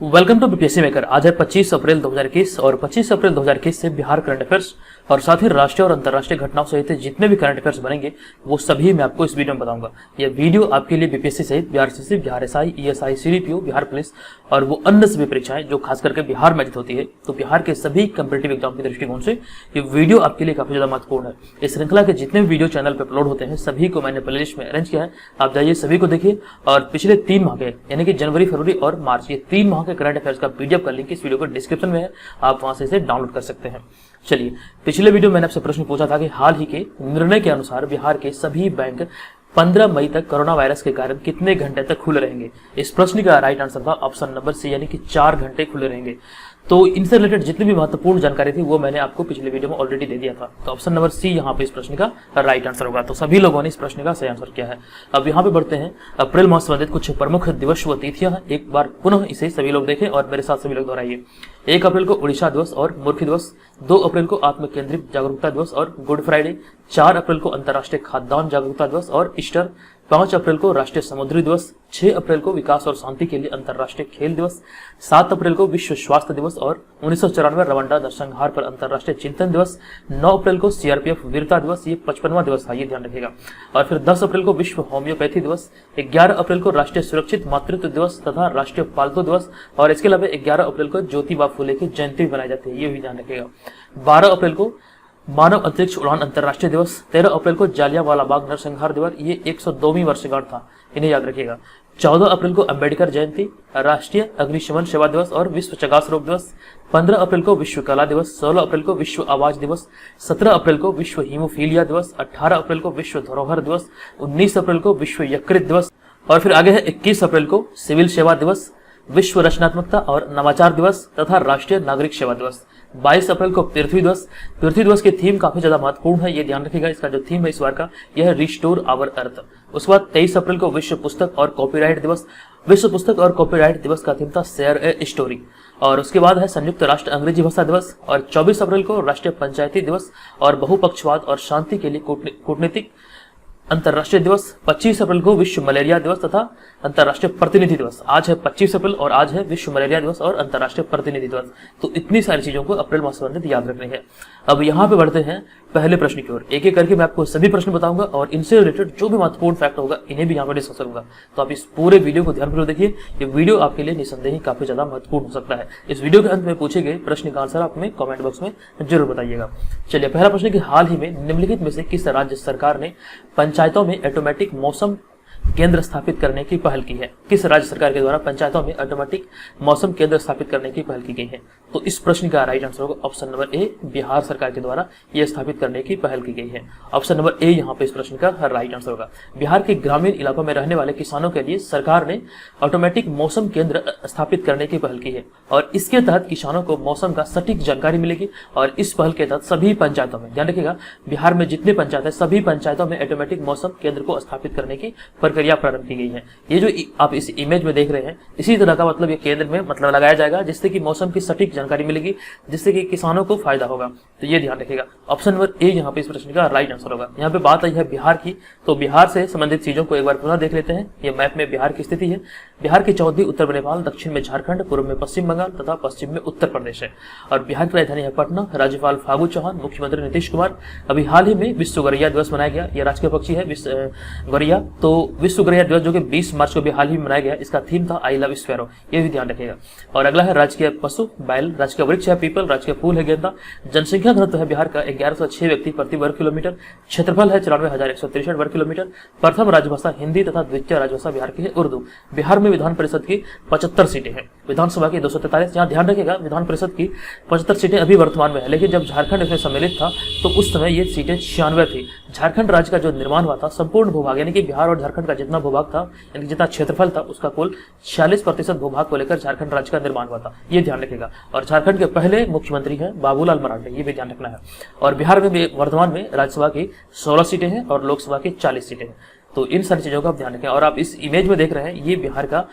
Welcome to BPSC maker. आज है 25 अप्रैल 2021 और 25 अप्रैल 2021 से बिहार करंट अफेयर्स और साथ ही राष्ट्रीय और अंतर्राष्ट्रीय घटनाओं सहित जितने भी करंट अफेयर्स बनेंगे वो सभी मैं आपको इस वीडियो में बताऊंगा। यह वीडियो आपके लिए बीपीएससी सहित Bihar CC, Bihar SI, ESI, CDPO, Bihar police और वो अन्य सभी परीक्षाएं जो खास करके बिहार में आयोजित होती है, तो बिहार के सभी कम्पिटिटिव एग्जाम के दृष्टिकोण से ये वीडियो आपके लिए काफी ज्यादा महत्वपूर्ण है। इस श्रृंखला के जितने भी वीडियो चैनल पर अपलोड होते हैं सभी को मैंने प्लेलिस्ट में अरेंज किया है, आप जाइए सभी को देखिए। और पिछले 3 माह के यानी कि जनवरी, फरवरी और मार्च, ये 3 माह के करंट अफेयर्स का पीडीएफ का लिंक इस वीडियो को डिस्क्रिप्शन में है, आप वहां से इसे डाउनलोड कर सकते हैं। चलिए, पिछले वीडियो में मैंने आपसे प्रश्न पूछा था कि हाल ही के निर्णय के अनुसार बिहार के सभी बैंक 15 मई तक कोरोना वायरस के कारण कितने घंटे तक खुले रहेंगे। इस प्रश्न का राइट आंसर था ऑप्शन नंबर सी, यानी कि 4 घंटे खुले रहेंगे। तो इनसे रिलेटेड जितनी भी महत्वपूर्ण जानकारी थी वो मैंने आपको पिछले वीडियो में ऑलरेडी दे दिया था। तो ऑप्शन नंबर सी यहाँ पे इस प्रश्न का राइट आंसर होगा। तो सभी लोगों ने इस प्रश्न का सही आंसर किया है। अब यहाँ पे बढ़ते हैं अप्रैल माह से संबंधित कुछ प्रमुख दिवस व तिथियां हैं। एक बार पुनः इसे सभी लोग देखें और मेरे साथ सभी लोग दोहराइए। 1 अप्रैल को उड़ीसा दिवस और मूर्खी दिवस, 2 अप्रैल को आत्म केंद्रित जागरूकता दिवस और गुड फ्राइडे, 4 अप्रैल को अंतर्राष्ट्रीय खाद्यान्न जागरूकता दिवस और ईस्टर, 5 अप्रैल को राष्ट्रीय समुद्री दिवस, 6 अप्रैल को विकास और शांति के लिए अंतर्राष्ट्रीय खेल दिवस, 7 अप्रैल को विश्व स्वास्थ्य दिवस और 1994 रवांडा नरसंहार पर अंतर्राष्ट्रीय चिंतन दिवस, 9 अप्रैल को सीआरपीएफ वीरता दिवस, ये 55वां दिवस था, ये ध्यान रखिएगा। और फिर 10 अप्रैल को विश्व होम्योपैथी दिवस, 11 अप्रैल को राष्ट्रीय सुरक्षित मातृत्व दिवस तथा राष्ट्रीय पालतू दिवस और इसके अलावा 11 अप्रैल को ज्योतिबा फुले की जयंती बनाई जाती है, ये भी ध्यान रखिएगा। 12 अप्रैल को मानव अंतरिक्ष उड़ान अंतर्राष्ट्रीय दिवस, 13 अप्रैल को जालियांवाला बाग नरसंहार दिवस, ये 102वीं वर्षगांठ था, इन्हें याद रखिएगा। 14 अप्रैल को अंबेडकर जयंती, राष्ट्रीय अग्निशमन सेवा दिवस और विश्व चगास रोग दिवस, 15 अप्रैल को विश्व कला दिवस, 16 अप्रैल को विश्व आवाज दिवस, 17 अप्रैल को विश्व हीमोफीलिया दिवस, 18 अप्रैल को विश्व धरोहर दिवस, 19 अप्रैल को विश्व यकृत दिवस और फिर आगे है 21 अप्रैल को सिविल सेवा दिवस, विश्व रचनात्मकता और नवाचार दिवस तथा राष्ट्रीय नागरिक सेवा दिवस। 22 अप्रैल को पृथ्वी दिवस। पृथ्वी दिवस की थीम काफी ज्यादा महत्वपूर्ण है, ये ध्यान रखिएगा। इसका जो थीम है इस बार का यह है रिस्टोर आवर अर्थ। उसके बाद 23 अप्रैल को विश्व पुस्तक और कॉपीराइट दिवस। विश्व पुस्तक और कॉपीराइट दिवस का थीम था शेयर ए स्टोरी। और उसके बाद है संयुक्त राष्ट्र अंग्रेजी भाषा दिवस। और 24 अप्रैल को राष्ट्रीय पंचायती दिवस और बहुपक्षवाद और शांति के लिए कूटनीतिक अंतर्राष्ट्रीय दिवस। 25 अप्रैल को विश्व मलेरिया दिवस तथा अंतर्राष्ट्रीय प्रतिनिधि दिवस। आज है 25 अप्रैल और आज है विश्व मलेरिया दिवस और अंतर्राष्ट्रीय प्रतिनिधि दिवस। तो इतनी सारी चीजों को अप्रैल माह से संबंधित याद रखनी है। अब यहाँ पे बढ़ते हैं पहले प्रश्न की ओर। एक एक करके मैं आपको सभी प्रश्न बताऊंगा और इनसे रिलेटेड जो भी महत्वपूर्ण फैक्ट होगा इन्हें भी यहाँ पर डिस्कस करूंगा। तो आप इस पूरे वीडियो को ध्यानपूर्वक देखिए, ये वीडियो आपके लिए निसंदेह काफी ज्यादा महत्वपूर्ण हो सकता है। इस वीडियो के अंत में पूछे गए प्रश्न का आंसर आप हमें कमेंट बॉक्स में जरूर बताइएगा। चलिए, पहला प्रश्न कि हाल ही में निम्नलिखित में से किस राज्य सरकार ने पंचायतों में ऑटोमेटिक मौसम केंद्र स्थापित करने की पहल की है। किस राज्य सरकार के द्वारा पंचायतों में ऑटोमेटिक मौसम केंद्र स्थापित करने की पहल की गई है। तो इस प्रश्न का राइट आंसर होगा ऑप्शन नंबर ए, बिहार सरकार के द्वारा यह स्थापित करने की पहल की गई है। ऑप्शन नंबर ए यहाँ पे इस प्रश्न का राइट आंसर होगा। बिहार के ग्रामीण इलाकों में रहने वाले किसानों के लिए सरकार ने ऑटोमेटिक मौसम केंद्र स्थापित करने की पहल की है और इसके तहत किसानों को मौसम का सटीक जानकारी मिलेगी। और इस पहल के तहत सभी पंचायतों में, ध्यान रखिएगा, बिहार में जितने पंचायत है सभी पंचायतों में ऑटोमेटिक मौसम केंद्र को स्थापित करने की प्रक्रिया प्रारंभ की गई है। ये जो आप इस इमेज में देख रहे हैं इसी तरह का मतलब ये केंद्र में मतलब लगाया जाएगा जिससे कि मौसम की सटीक जानकारी मिलेगी, जिससे कि किसानों को फायदा होगा। तो ये ध्यान रखिएगा, ऑप्शन नंबर ए यहाँ पे इस प्रश्न का राइट आंसर होगा। यहाँ पे बात आई है बिहार की, तो बिहार से संबंधित चीजों को एक बार पुनः देख लेते हैं। ये मैप में बिहार की स्थिति है। बिहार की चौथी उत्तर में नेपाल, दक्षिण में झारखंड, पूर्व में पश्चिम बंगाल तथा पश्चिम में उत्तर प्रदेश है। और बिहार की राजधानी है पटना। राज्यपाल फागू चौहान, मुख्यमंत्री नीतीश कुमार। अभी हाल ही में विश्व गौरैया दिवस मनाया गया। यह राष्ट्रीय पक्षी है गौरैया। तो विश्व गौरैया दिवस जो कि 20 मार्च को भी हाल ही में मनाया गया, इसका थीम था आई लव स्पैरो, ये भी ध्यान रखिएगा। और अगला है राजकीय पशु बैल, राजकीय वृक्ष है पीपल, राजकीय फूल है गेंदा। जनसंख्या घनत्व है बिहार का 1106 व्यक्ति प्रति वर्ग किलोमीटर। क्षेत्रफल है 94,163 वर्ग किलोमीटर। प्रथम राजभाषा हिंदी तथा द्वितीय राजभाषा बिहार की है उर्दू। बिहार में विधान परिषद की 75 सीटें हैं, विधानसभा की 243। यहाँ ध्यान रखिएगा, विधान परिषद की 75 सीटें अभी वर्तमान में है, लेकिन जब झारखंड इसमें सम्मिलित था तो उस समय ये सीटें 96 थी। झारखंड राज्य का जो निर्माण हुआ था संपूर्ण भूभाग यानी कि बिहार और झारखंड का जितना भूभाग था यानी जितना क्षेत्रफल था उसका कुल 46% भूभाग को लेकर झारखंड राज्य का निर्माण हुआ था, ये ध्यान रखिएगा। और झारखंड के पहले मुख्यमंत्री हैं बाबूलाल मरांडी, ये भी ध्यान रखना है। और बिहार में भी वर्तमान में राज्यसभा की 16 सीटें हैं और लोकसभा की 40 सीटें हैं। तो इन सारी चीजों का आप ध्यान रखें। और आप इस इमेज में देख रहे हैं ये बिहार का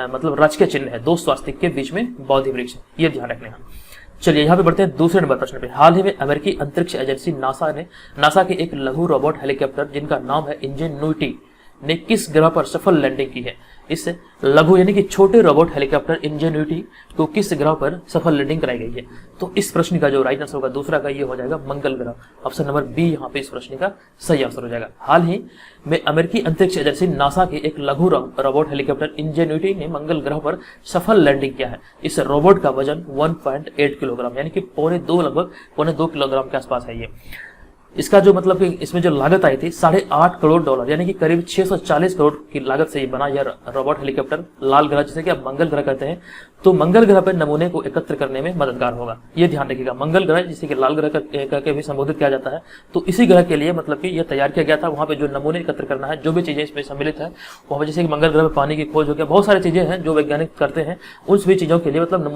मतलब राजकीय चिन्ह है, 2 स्वास्तिक के बीच में बौद्ध वृक्ष है, ये ध्यान रखना है। चलिए यहाँ पे बढ़ते हैं दूसरे नंबर प्रश्न पे। हाल ही में अमेरिकी अंतरिक्ष एजेंसी नासा के एक लघु रोबोट हेलीकॉप्टर जिनका नाम है इंजेन्यूटी ने किस ग्रह पर सफल लैंडिंग की है। इस लघु यानी कि छोटे रोबोट हेलीकॉप्टर इंजेन्यूटी को किस ग्रह पर सफल लैंडिंग कराई गई है? तो इस प्रश्न का जो राइट आंसर होगा दूसरा का ये हो जाएगा मंगल ग्रह। ऑप्शन नंबर बी यहाँ पे इस प्रश्न का सही आंसर हो जाएगा। हाल ही में अमेरिकी अंतरिक्ष एजेंसी नासा के एक लघु रोबोट हेलीकॉप्टर इंजेन्यूटी ने मंगल ग्रह पर सफल लैंडिंग किया है। इस रोबोट का वजन 1.8 किलोग्राम यानी कि लगभग पौने 2 किलोग्राम के आसपास है। ये इसका जो मतलब कि इसमें जो लागत आई थी $8.5 करोड़ यानी कि करीब 640 करोड़ की लागत से ये बना यह रोबोट हेलीकॉप्टर लाल ग्रह जिसे कि आप मंगल ग्रह कहते हैं, तो मंगल ग्रह पर नमूने को एकत्र करने में मददगार होगा। ये ध्यान रखिएगा, मंगल ग्रह जिसे कि लाल ग्रह करके भी संबोधित किया जाता है, तो इसी ग्रह के लिए मतलब कि यह तैयार किया गया था। वहां पे जो नमूने एकत्र करना है, जो भी चीजें इसमें सम्मिलित है, वहां पर जैसे कि मंगल ग्रह में पानी की खोज हो गया, बहुत सारी चीजें हैं जो वैज्ञानिक करते हैं, उन सभी चीजों के लिए मतलब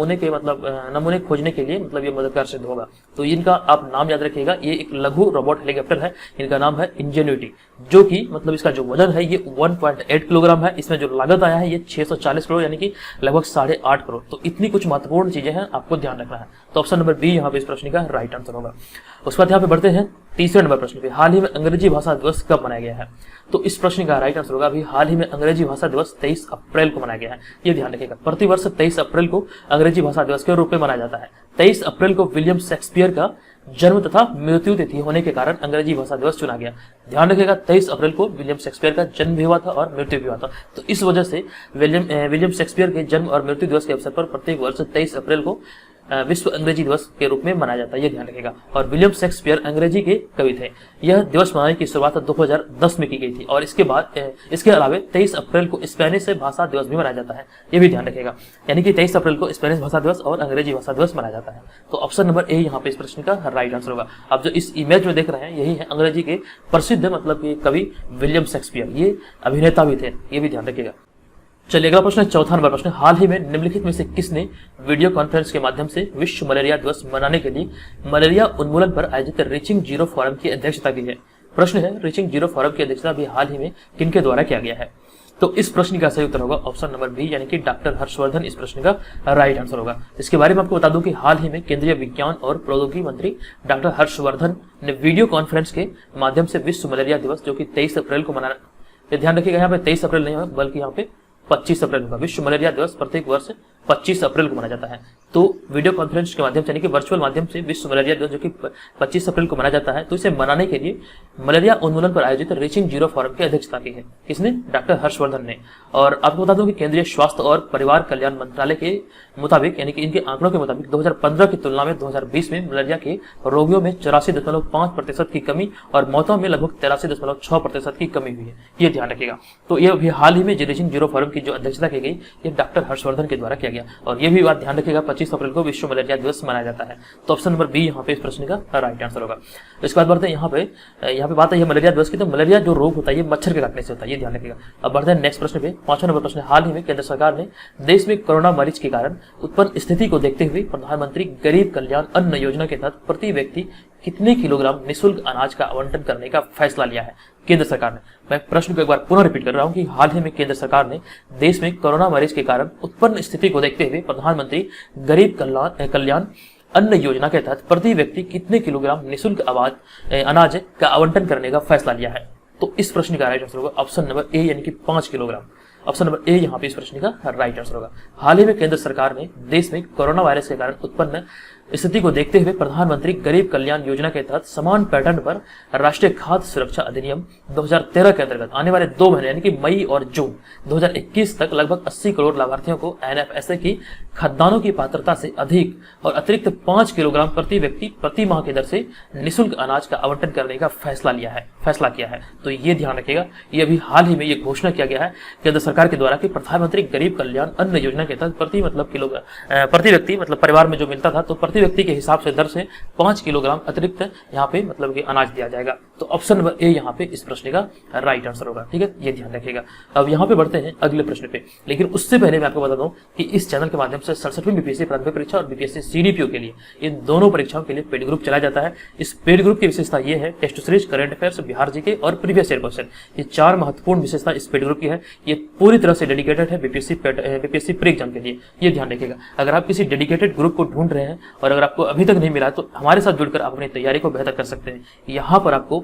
नमूने खोजने के लिए मतलब ये मददगार सिद्ध होगा। तो इनका आप नाम याद रखिएगा, ये एक लघु रोबोट हेलीकॉप्टर है, इनका नाम है इंजेन्यूटी, जो कि मतलब इसका जो वजन है ये 1.8 किलोग्राम है। इसमें जो लागत आया है ये 640 करोड़ यानी कि लगभग 8.5 करोड़। तो इतनी कुछ महत्वपूर्ण चीजें हैं, आपको ध्यान रखना है। तो ऑप्शन नंबर बी यहाँ पे इस प्रश्न का राइट आंसर होगा। उसके बाद यहाँ पे बढ़ते हैं तीसरे नंबर प्रश्न पे। हाल ही में अंग्रेजी भाषा दिवस कब मनाया गया है? तो इस प्रश्न का राइट आंसर होगा अभी हाल ही में अंग्रेजी भाषा दिवस 23 अप्रैल को मनाया गया है। ये ध्यान रखिएगा, प्रतिवर्ष 23 अप्रैल को अंग्रेजी भाषा दिवस के रूप में मनाया जाता है। 23 अप्रैल को विलियम शेक्सपियर का जन्म तथा मृत्यु तिथि होने के कारण अंग्रेजी भाषा दिवस चुना गया। ध्यान रखिएगा, 23 अप्रैल को विलियम शेक्सपियर का जन्म भी हुआ था और मृत्यु भी हुआ था, तो इस वजह से विलियम शेक्सपियर के जन्म और मृत्यु दिवस के अवसर पर प्रत्येक वर्ष 23 अप्रैल को विश्व अंग्रेजी दिवस के रूप में मनाया जाता है। ये ध्यान रखिएगा। और विलियम शेक्सपियर अंग्रेजी के कवि थे। यह दिवस मनाने की शुरुआत 2010 में की गई थी और इसके अलावा 23 अप्रैल को स्पेनिश भाषा दिवस भी मनाया जाता है। ये भी ध्यान रखिएगा, यानी कि 23 अप्रैल को स्पेनिश भाषा दिवस और अंग्रेजी भाषा दिवस मनाया जाता है। तो ऑप्शन नंबर ए यहाँ पे इस प्रश्न का राइट आंसर होगा। आप जो इस इमेज में देख रहे हैं यही है अंग्रेजी के प्रसिद्ध मतलब कि कवि विलियम शेक्सपियर, ये अभिनेता भी थे, ये भी ध्यान रखिएगा। चलिए अगला प्रश्न है, चौथा नंबर प्रश्न। हाल ही में निम्नलिखित में से किसने वीडियो कॉन्फ्रेंस के माध्यम से विश्व मलेरिया दिवस मनाने के लिए मलेरिया उन्मूलन पर आयोजित रीचिंग जीरो फोरम की अध्यक्षता की है? प्रश्न है, रीचिंग जीरो फोरम की अध्यक्षता भी हाल ही में किनके द्वारा किया गया है? तो इस प्रश्न का सही उत्तर होगा ऑप्शन नंबर बी यानी कि डॉक्टर हर्षवर्धन इस प्रश्न का राइट आंसर होगा। इसके बारे में आपको बता दूं कि हाल ही में केंद्रीय विज्ञान और प्रौद्योगिकी मंत्री डॉक्टर हर्षवर्धन ने वीडियो कॉन्फ्रेंस के माध्यम से विश्व मलेरिया दिवस जो कि 23 अप्रैल को मनाना, ध्यान रखिएगा यहाँ पे 23 अप्रैल नहीं होगा बल्कि यहाँ पे 25 अप्रैल होगा। विश्व मलेरिया दिवस प्रत्येक वर्ष 25 अप्रैल को मनाया जाता है। तो वीडियो कॉन्फ्रेंस के माध्यम से यानी कि वर्चुअल माध्यम से विश्व मलेरिया दिवस जो कि 25 अप्रैल को मनाया जाता है, तो इसे मनाने के लिए मलेरिया उन्मूलन पर आयोजित रीचिंग जीरो फोरम की अध्यक्षता की है। किसने? डॉक्टर हर्षवर्धन ने। और आपको बता दूं कि केंद्रीय स्वास्थ्य और परिवार कल्याण मंत्रालय के मुताबिक यानी कि इनके आंकड़ों के मुताबिक 2015 की तुलना में 2020 में मलेरिया के रोगियों में 84.5% की कमी और मौतों में लगभग 83.6% की कमी हुई है। ये ध्यान रखिएगा। तो ये अभी हाल ही में रीचिंग जीरो फोरम की जो अध्यक्षता की गई ये डॉक्टर हर्षवर्धन के द्वारा किया गया। और ये भी बात ध्यान रखिएगा 25 अप्रैल को विश्व मलेरिया दिवस मनाया जाता है। तो ऑप्शन नंबर बी यहाँ पे इस प्रश्न का राइट आंसर होगा। इसके बाद बढ़ते हैं यहाँ पे बात है मलेरिया दिवस की। तो मलेरिया जो रोग होता है ये मच्छर के काटने से होता है, ये ध्यान रखिएगा। अब बढ़ते हैं नेक्स्ट प्रश्न पे, 5वां नंबर प्रश्न। हाल ही में केंद्र सरकार ने देश में कोरोना मरीज के कारण उत्पन्न स्थिति को देखते हुए प्रधानमंत्री गरीब कल्याण अन्न योजना के तहत प्रति व्यक्ति कितने किलोग्राम निःशुल्क अनाज का आवंटन करने का फैसला लिया है केंद्र सरकार ने? मैं प्रश्न को एक बार पुनः रिपीट कर रहा हूं कि हाल ही में केंद्र सरकार ने देश में कोरोना वायरस के कारण उत्पन्न स्थिति को देखते हुए प्रधानमंत्री गरीब कल्याण अन्न योजना के तहत प्रति व्यक्ति कितने किलोग्राम निःशुल्क अनाज का आवंटन करने का फैसला लिया है? तो इस प्रश्न का राइट आंसर होगा ऑप्शन नंबर ए यानी कि 5 किलोग्राम। ऑप्शन नंबर ए यहाँ पे इस प्रश्न का राइट आंसर होगा। हाल ही में केंद्र सरकार ने देश में कोरोना वायरस के कारण उत्पन्न स्थिति को देखते हुए प्रधानमंत्री गरीब कल्याण योजना के तहत समान पैटर्न पर राष्ट्रीय खाद्य सुरक्षा अधिनियम 2013 के अंतर्गत आने वाले 2 महीने यानी कि मई और जून 2021 तक लगभग 80 करोड़ लाभार्थियों को एनएफएसए की खाद्यान्नों की पात्रता से अधिक और अतिरिक्त 5 किलोग्राम प्रति व्यक्ति प्रति माह की दर से निःशुल्क अनाज का आवंटन करने का फैसला किया है। तो ये ध्यान रखिएगा, ये अभी हाल ही में ये घोषणा किया गया है केंद्र सरकार के द्वारा कि प्रधानमंत्री गरीब कल्याण अन्न योजना के तहत प्रति व्यक्ति मतलब परिवार में जो मिलता था तो प्रति व्यक्ति के हिसाब से दर से 5 किलोग्राम अतिरिक्त यहाँ पे मतलब कि अनाज दिया जाएगा। तो ऑप्शन नंबर ए यहाँ पे इस प्रश्न का राइट आंसर होगा। ठीक है, ये ध्यान रखिएगा। अब यहाँ पे बढ़ते हैं अगले प्रश्न पे, लेकिन उससे पहले मैं आपको बता दूं कि इस चैनल के माध्यम से 67वीं बीपीएससी प्रारंभिक परीक्षा और बीपीएससी सीडीपीओ के लिए इन दोनों परीक्षाओं के लिए पेड ग्रुप चलाया जाता है। इस पेड ग्रुप की विशेषता ये है test series, current affairs, Bihar GK और प्रीवियस ईयर क्वेश्चन, ये 4 महत्वपूर्ण विशेषता इस पेड ग्रुप की है। ये पूरी तरह से डेडिकेटेड है बीपीएससी प्री एग्जाम के लिए, ये ध्यान रखिएगा। अगर आप किसी डेडिकेटेड ग्रुप को ढूंढ रहे हैं और अगर आपको अभी तक नहीं मिला तो हमारे साथ जुड़कर आप अपनी तैयारी को बेहतर कर सकते हैं। यहाँ पर आपको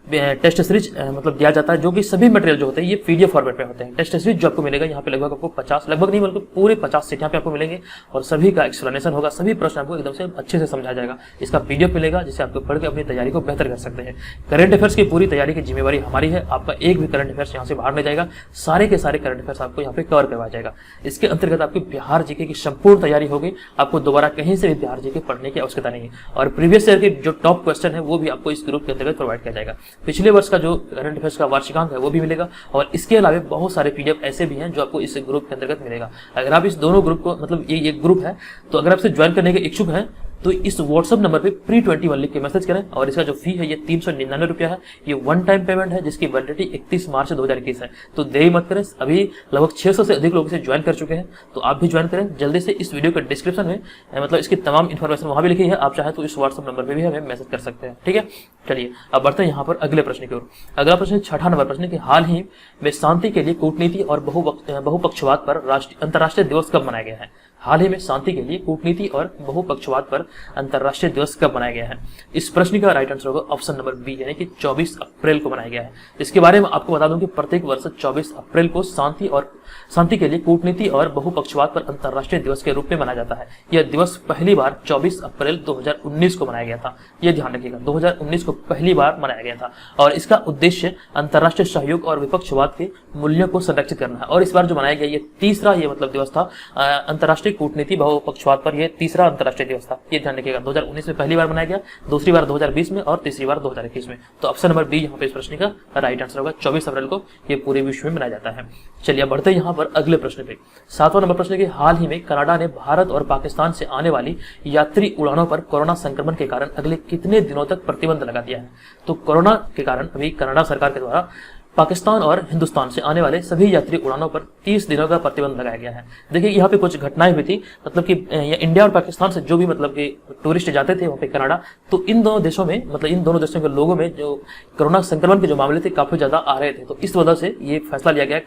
टेस्ट सीरीज मतलब दिया जाता है, जो कि सभी मटेरियल जो होते हैं ये पीडीएफ फॉर्मेट में होते हैं। टेस्ट सीरीज जो आपको मिलेगा यहाँ पे लगभग आपको 50 लगभग नहीं बल्कि पूरे 50 सेट यहाँ पे आपको मिलेंगे और सभी का एक्सप्लेनेशन होगा, सभी प्रश्न आपको एकदम से अच्छे से समझाया जाएगा। इसका पीडीएफ मिलेगा जिसे आपको पढ़ के अपनी तैयारी को बेहतर कर सकते हैं। करंट अफेयर्स की पूरी तैयारी की जिम्मेवारी हमारी है, आपका एक भी करंट अफेयर्स यहाँ से बाहर नहीं जाएगा, सारे के सारे करंट अफेयर्स आपको यहाँ पे कवर करवाया जाएगा। इसके अंतर्गत आपकी बिहार जीके की संपूर्ण तैयारी होगी, आपको दोबारा कहीं से भी बिहार जीके पढ़ने की आवश्यकता नहीं है और प्रीवियस ईयर के जो टॉप क्वेश्चन है वो भी आपको इस ग्रुप के अंतर्गत प्रोवाइड किया जाएगा। पिछले वर्ष का जो करंट अफेयर्स का वार्षिकांक है वो भी मिलेगा और इसके अलावा बहुत सारे पीडीएफ ऐसे भी हैं जो आपको इस ग्रुप के अंतर्गत मिलेगा। अगर आप इस दोनों ग्रुप को मतलब ये एक ग्रुप है तो अगर आपसे ज्वाइन करने के इच्छुक हैं तो इस व्हाट्सएप नंबर पे pre21 लिख के मैसेज करें और इसका जो फी है ये 399 रुपया है। ये वन टाइम पेमेंट है जिसकी वैलिडिटी 31 मार्च 2021 है। तो देरी मत करें, अभी लगभग 600 से अधिक लोग इसे ज्वाइन कर चुके हैं, तो आप भी ज्वाइन करें जल्दी से। इस वीडियो के डिस्क्रिप्शन में मतलब इसकी तमाम इन्फॉर्मेशन वहां भी लिखी है, आप चाहे तो इस व्हाट्सएप नंबर पर भी हमें मैसेज कर सकते हैं। ठीक है, चलिए अब बढ़ते हैं यहाँ पर अगले प्रश्न की ओर। अगला प्रश्न 6ठा नंबर प्रश्न की हाल ही में शांति के लिए कूटनीति और बहुपक्षवाद पर अंतर्राष्ट्रीय दिवस कब मनाया गया है? हाल ही में शांति के लिए कूटनीति और बहुपक्षवाद पर अंतर्राष्ट्रीय दिवस कब मनाया गया है? इस प्रश्न का राइट आंसर होगा ऑप्शन नंबर बी, यानी कि 24 अप्रैल को मनाया गया है। इसके बारे में आपको बता दूं कि प्रत्येक वर्ष 24 अप्रैल को शांति के लिए कूटनीति और बहुपक्षवाद पर अंतर्राष्ट्रीय दिवस के रूप में मनाया जाता है। यह दिवस पहली बार 24 अप्रैल 2019 को मनाया गया था। यह ध्यान रखिएगा, 2019 को पहली बार मनाया गया था और इसका उद्देश्य अंतर्राष्ट्रीय सहयोग और विपक्षवाद के मूल्यों को संरक्षित करना है। और इस बार जो मनाया गया ये तीसरा मतलब दिवस था अंतर्राष्ट्रीय कूटनीति बहुपक्षवाद पर, यह तीसरा अंतर्राष्ट्रीय दिवस था। ये ध्यान रखिएगा, 2019 में पहली बार मनाया गया, दूसरी बार 2020 में और तीसरी बार 2021 में। तो ऑप्शन नंबर बी यहाँ पे इस प्रश्न का राइट आंसर होगा। 24 अप्रैल को ये पूरे विश्व में मनाया जाता है। चलिए बढ़ते हैं यहाँ पर अगले प्रश्न पे। 7वां नंबर प्रश्न की हाल ही में कनाडा ने भारत और पाकिस्तान से आने वाली यात्री उड़ानों पर कोरोना संक्रमण के कारण अगले कितने दिनों तक प्रतिबंध लगा दिया है? तो कोरोना के कारण अभी कनाडा सरकार के द्वारा पाकिस्तान और हिंदुस्तान से आने वाले सभी यात्री उड़ानों पर 30 दिनों का प्रतिबंध लगाया गया है। देखिए यहाँ पे कुछ घटनाएं हुई थी, मतलब कि इंडिया और पाकिस्तान से जो भी मतलब कि टूरिस्ट जाते थे वहाँ पे कनाडा, तो इन दोनों देशों में मतलब इन दोनों देशों के लोगों में जो कोरोना संक्रमण के जो मामले थे काफी ज्यादा आ रहे थे। तो इस वजह से ये फैसला लिया गया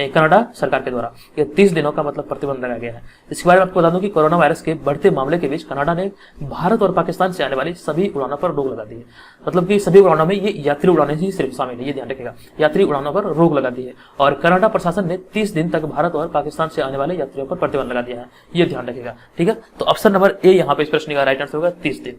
कनाडा सरकार के द्वारा, ये 30 दिनों का मतलब प्रतिबंध लगाया गया है। इसके बारे में आपको बता दूं कि कोरोना वायरस के बढ़ते मामले के बीच कनाडा ने भारत और पाकिस्तान से आने वाली सभी उड़ानों पर रोक लगा दी है। मतलब कि सभी उड़ानों में ये यात्री उड़ानें ही सिर्फ शामिल है, ये ध्यान रखिएगा, यात्री उड़ानों पर रोक लगा दी है। और कनाडा प्रशासन ने 30 दिन तक भारत और पाकिस्तान से आने वाले यात्रियों पर प्रतिबंध लगा दिया है, ये ध्यान रखिएगा। ठीक है, तो ऑप्शन नंबर ए यहाँ पे इस प्रश्न का राइट आंसर होगा 30 दिन।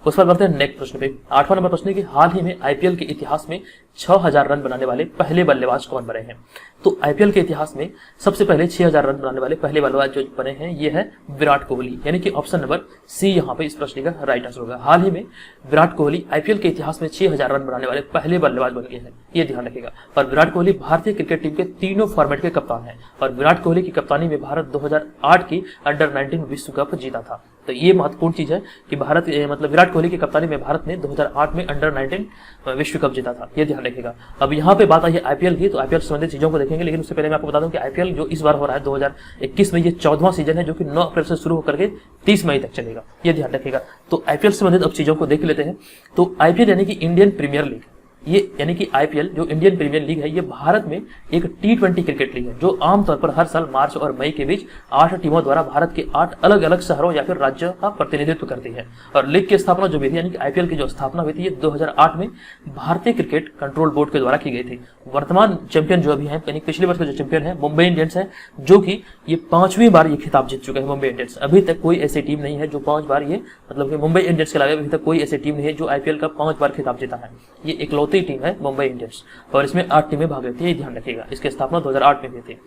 उस पर बढ़ते हैं नेक्स्ट प्रश्न पे। 8वां नंबर प्रश्न की हाल ही में आईपीएल के इतिहास में 6000 रन बनाने वाले पहले बल्लेबाज कौन बने हैं? तो आईपीएल के इतिहास में सबसे पहले 6000 रन बनाने वाले पहले बल्लेबाज जो बने हैं ये है विराट कोहली, यानी कि ऑप्शन नंबर सी यहाँ पे इस प्रश्न का राइट आंसर होगा। हाल ही में विराट कोहली आईपीएल के इतिहास में 6000 रन बनाने वाले पहले बल्लेबाज बन गए हैं, ये ध्यान रखिएगा। और विराट कोहली भारतीय क्रिकेट टीम के तीनों फॉर्मेट के कप्तान हैं और विराट कोहली की कप्तानी में भारत 2008 की अंडर-19 विश्व कप जीता था। तो ये महत्वपूर्ण चीज है कि भारत मतलब विराट कोहली की कप्तानी में भारत ने 2008 में अंडर-19 विश्व कप जीता था, ये ध्यान रखिएगा। अब यहाँ पे बात आई है आईपीएल की, तो आईपीएल संबंधित चीजों को देखेंगे, लेकिन उससे पहले मैं आपको बता दूं कि आईपीएल जो इस बार हो रहा है 2021 में, ये 14वां सीजन है जो कि 9 अप्रैल से शुरू होकर के 30 मई तक चलेगा, ये ध्यान रखिएगा। तो आईपीएल संबंधित अब चीजों को देख लेते हैं। तो आईपीएल यानी कि इंडियन प्रीमियर लीग, ये यानी कि आईपीएल जो इंडियन प्रीमियर लीग है ये भारत में एक T20 क्रिकेट लीग है जो आमतौर पर हर साल मार्च और मई के बीच 8 टीमों द्वारा भारत के 8 अलग अलग शहरों या फिर राज्यों का प्रतिनिधित्व करती है। और लीग की स्थापना जो हुई थी यानी कि आईपीएल की जो स्थापना हुई थी ये 2008 में भारतीय क्रिकेट कंट्रोल बोर्ड के द्वारा की गई थी। वर्तमान चैंपियन जो अभी है यानी पिछले वर्ष के जो चैंपियन है मुंबई इंडियंस है, जो कि ये 5वीं बार ये खिताब जीत चुके हैं मुंबई इंडियंस। अभी तक कोई ऐसी टीम नहीं है जो 5 बार ये मतलब कि मुंबई इंडियंस के अलावा अभी तक कोई ऐसी टीम नहीं है जो आईपीएल का 5 बार खिताब जीता है। ये इकलौती टीम है मुंबई इंडियंस और इसमें 8 टीमें भाग लेती है, ध्यान रखिएगा। इसकी स्थापना 2008 में हुई थी।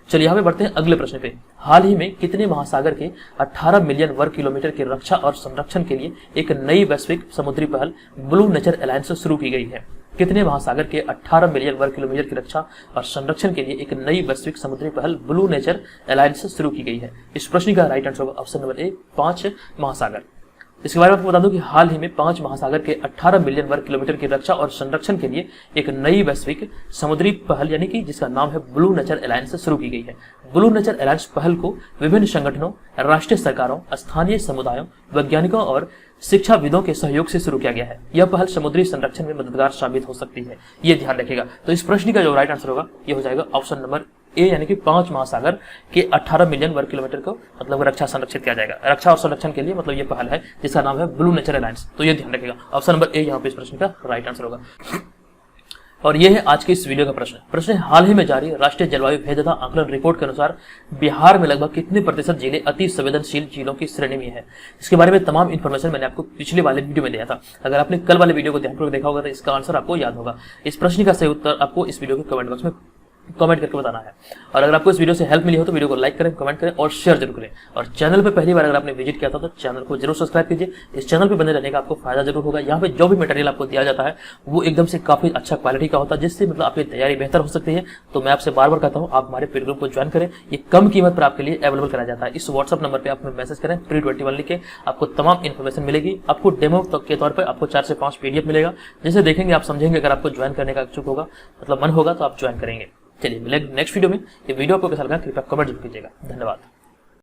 चलिए यहाँ पे बढ़ते हैं अगले प्रश्न पे। हाल ही में कितने महासागर के 18 मिलियन वर्ग किलोमीटर की रक्षा और संरक्षण के लिए एक नई वैश्विक समुद्री पहल ब्लू नेचर अलायंस शुरू की गई है? कितने महासागर के 18 मिलियन वर्ग किलोमीटर की रक्षा और संरक्षण के लिए एक नई वैश्विक समुद्री पहल ब्लू नेचर अलायंस शुरू की गई है? इस प्रश्न का राइट आंसर होगा ऑप्शन नंबर ए 5 महासागर। इसके बारे में आपको बता दूं कि हाल ही में 5 महासागर के 18 मिलियन वर्ग किलोमीटर की रक्षा और संरक्षण के लिए एक नई वैश्विक समुद्री पहल यानी कि जिसका नाम है ब्लू नेचर अलायंस शुरू की गई है। ब्लू नेचर अलायंस पहल को विभिन्न संगठनों, राष्ट्रीय सरकारों, स्थानीय समुदायों, वैज्ञानिकों और शिक्षाविदों के सहयोग से शुरू किया गया है। यह पहल समुद्री संरक्षण में मददगार साबित हो सकती है, ये ध्यान रखिएगा। तो इस प्रश्न का जो राइट आंसर होगा ये हो जाएगा ऑप्शन नंबर ए, यानी कि 5 महासागर के 18 मिलियन वर्ग किलोमीटर को मतलब रक्षा संरक्षित किया जाएगा। रक्षा और संरक्षण के लिए मतलब ये पहल है जिसका नाम है ब्लू नेचर अलायंस, तो ये ध्यान रखिएगा। ऑप्शन नंबर ए यहाँ पे इस प्रश्न का राइट आंसर होगा। और यह है आज की इस वीडियो का प्रश्न है, हाल ही में जारी राष्ट्रीय जलवायु भेद्यता आकलन रिपोर्ट के अनुसार बिहार में लगभग कितने प्रतिशत जिले अति संवेदनशील जिलों की श्रेणी में है। इसके बारे में तमाम इंफॉर्मेशन मैंने आपको पिछले वाले वीडियो में दिया था। अगर आपने कल वाले वीडियो को ध्यानपूर्वक देखा होगा तो इसका आंसर आपको याद होगा। इस प्रश्न का सही उत्तर आपको इस वीडियो के कमेंट बॉक्स में कमेंट करके बताना है। और अगर आपको इस वीडियो से हेल्प मिली हो तो वीडियो को लाइक करें, कमेंट करें और शेयर जरूर करें। और चैनल पे पहली बार अगर आपने विजिट किया था तो चैनल को जरूर सब्सक्राइब कीजिए। इस चैनल पे बने रहने का आपको फायदा जरूर होगा। यहाँ पे जो भी मटेरियल आपको दिया जाता है वो एकदम से काफी अच्छा क्वालिटी का होता है, जिससे मतलब आपकी तैयारी बेहतर हो सकती है। तो मैं आपसे बार बार कहता हूँ आप हमारे पेड ग्रुप को ज्वाइन करें। ये कम कीमत पर आपके लिए अवेलेबल कराया जाता है। इस व्हाट्सअप नंबर पर आप मैसेज करें PRI21 लिख के, आपको तमाम इन्फॉर्मेशन मिलेगी। आपको डेमो के तौर पर आपको 4 से 5 PDF मिलेगा, जिसे देखेंगे आप समझेंगे। अगर आपको ज्वाइन करने का इच्छुक होगा मतलब मन होगा तो आप ज्वाइन करेंगे। चलिए मिलेंगे नेक्स्ट वीडियो में। ये वीडियो आपको कैसा लगा कृपया कमेंट जरूर कीजिएगा। धन्यवाद।